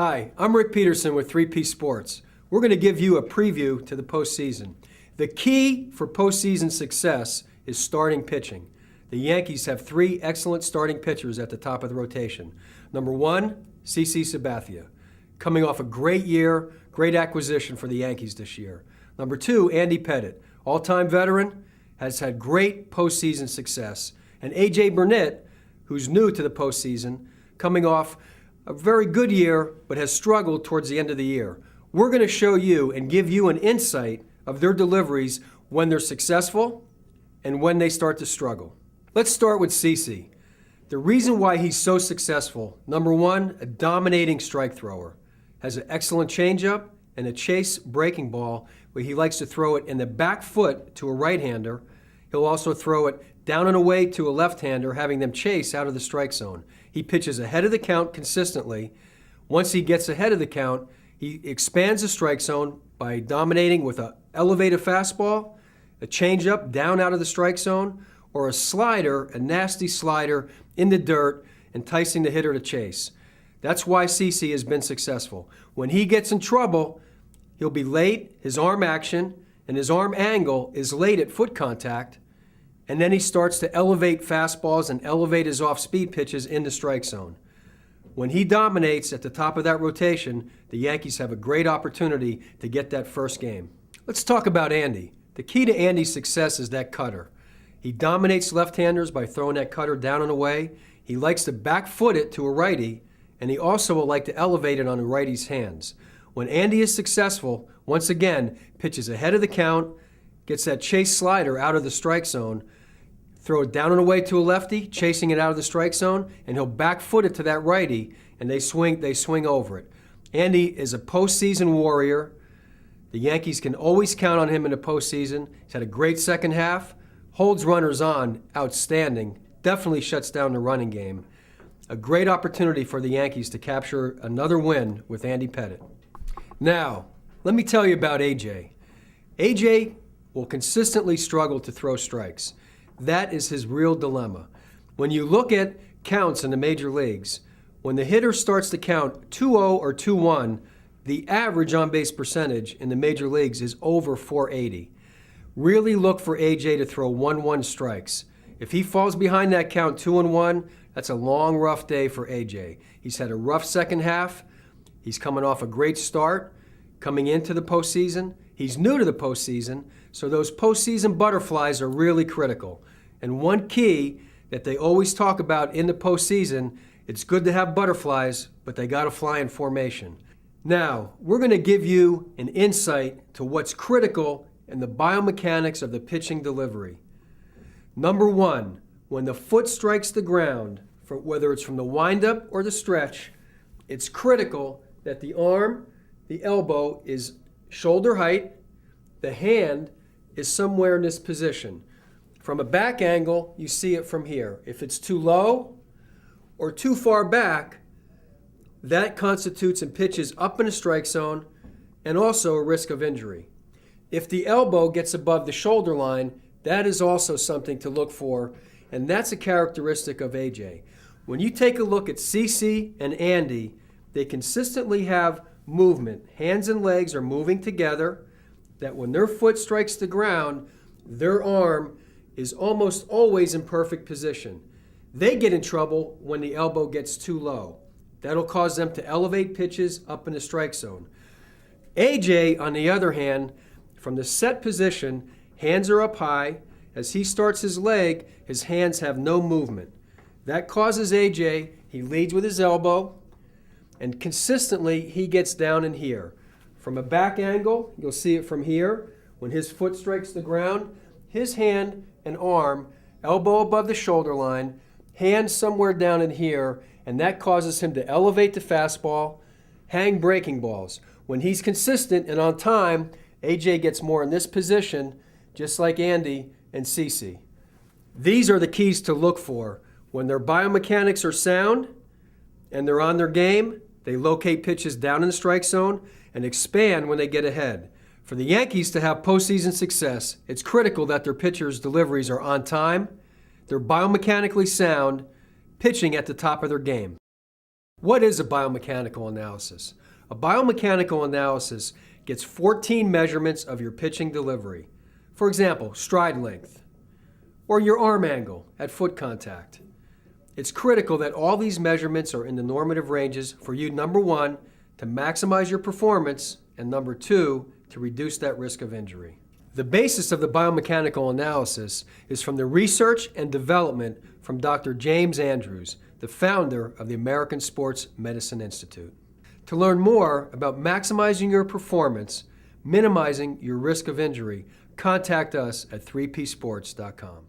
Hi, I'm Rick Peterson with 3P Sports. We're going to give you a preview to the postseason. The key for postseason success is starting pitching. The Yankees have three excellent starting pitchers at the top of the rotation. Number one, CC Sabathia, coming off a great year, great acquisition for the Yankees this year. Number two, Andy Pettitte, all-time veteran, has had great postseason success. And A.J. Burnett, who's new to the postseason, coming off a very good year, but has struggled towards the end of the year. We're going to show you and give you an insight of their deliveries when they're successful and when they start to struggle. Let's start with CC. The reason why he's so successful, number one, a dominating strike thrower. Has an excellent changeup and a chase breaking ball where he likes to throw it in the back foot to a right-hander. He'll also throw it down and away to a left-hander, having them chase out of the strike zone. He pitches ahead of the count consistently. Once he gets ahead of the count, he expands the strike zone by dominating with an elevated fastball, a changeup down out of the strike zone, or a slider, a nasty slider in the dirt, enticing the hitter to chase. That's why CC has been successful. When he gets in trouble, he'll be late, his arm action, and his arm angle is late at foot contact, and then he starts to elevate fastballs and elevate his off-speed pitches in the strike zone. When he dominates at the top of that rotation, the Yankees have a great opportunity to get that first game. Let's talk about Andy. The key to Andy's success is that cutter. He dominates left-handers by throwing that cutter down and away. He likes to back foot it to a righty, and he also will like to elevate it on a righty's hands. When Andy is successful, once again, pitches ahead of the count, gets that chase slider out of the strike zone, throw it down and away to a lefty, chasing it out of the strike zone, and he'll back foot it to that righty, and they swing over it. Andy is a postseason warrior. The Yankees can always count on him in the postseason. He's had a great second half, holds runners on, outstanding, definitely shuts down the running game. A great opportunity for the Yankees to capture another win with Andy Pettitte. Now, let me tell you about A.J. A.J. will consistently struggle to throw strikes. That is his real dilemma. When you look at counts in the major leagues, when the hitter starts to count 2-0 or 2-1, the average on-base percentage in the major leagues is over .480. Really look for A.J. to throw 1-1 strikes. If he falls behind that count 2-1, that's a long, rough day for A.J. He's had a rough second half. He's coming off a great start, coming into the postseason. He's new to the postseason, so those postseason butterflies are really critical. And one key that they always talk about in the postseason, it's good to have butterflies, but they got to fly in formation. Now, we're going to give you an insight to what's critical in the biomechanics of the pitching delivery. Number one, when the foot strikes the ground, whether it's from the windup or the stretch, it's critical that the arm, the elbow is shoulder height, the hand is somewhere in this position. From a back angle, you see it from here. If it's too low or too far back, that constitutes and pitches up in a strike zone and also a risk of injury. If the elbow gets above the shoulder line, that is also something to look for, and that's a characteristic of A.J. When you take a look at CC and Andy, they consistently have movement. Hands and legs are moving together, that when their foot strikes the ground, their arm is almost always in perfect position. They get in trouble when the elbow gets too low. That'll cause them to elevate pitches up in the strike zone. A.J., on the other hand, from the set position, hands are up high. As he starts his leg, his hands have no movement. That causes A.J., he leads with his elbow, and consistently he gets down in here. From a back angle, you'll see it from here. When his foot strikes the ground, his hand and arm, elbow above the shoulder line, hand somewhere down in here, and that causes him to elevate the fastball, hang breaking balls. When he's consistent and on time, A.J. gets more in this position, just like Andy and CC. These are the keys to look for. When their biomechanics are sound and they're on their game, they locate pitches down in the strike zone and expand when they get ahead. For the Yankees to have postseason success, it's critical that their pitchers' deliveries are on time, they're biomechanically sound, pitching at the top of their game. What is a biomechanical analysis? A biomechanical analysis gets 14 measurements of your pitching delivery. For example, stride length, or your arm angle at foot contact. It's critical that all these measurements are in the normative ranges for you, number one, to maximize your performance, and number two, to reduce that risk of injury. The basis of the biomechanical analysis is from the research and development from Dr. James Andrews, the founder of the American Sports Medicine Institute. To learn more about maximizing your performance, minimizing your risk of injury, contact us at 3psports.com.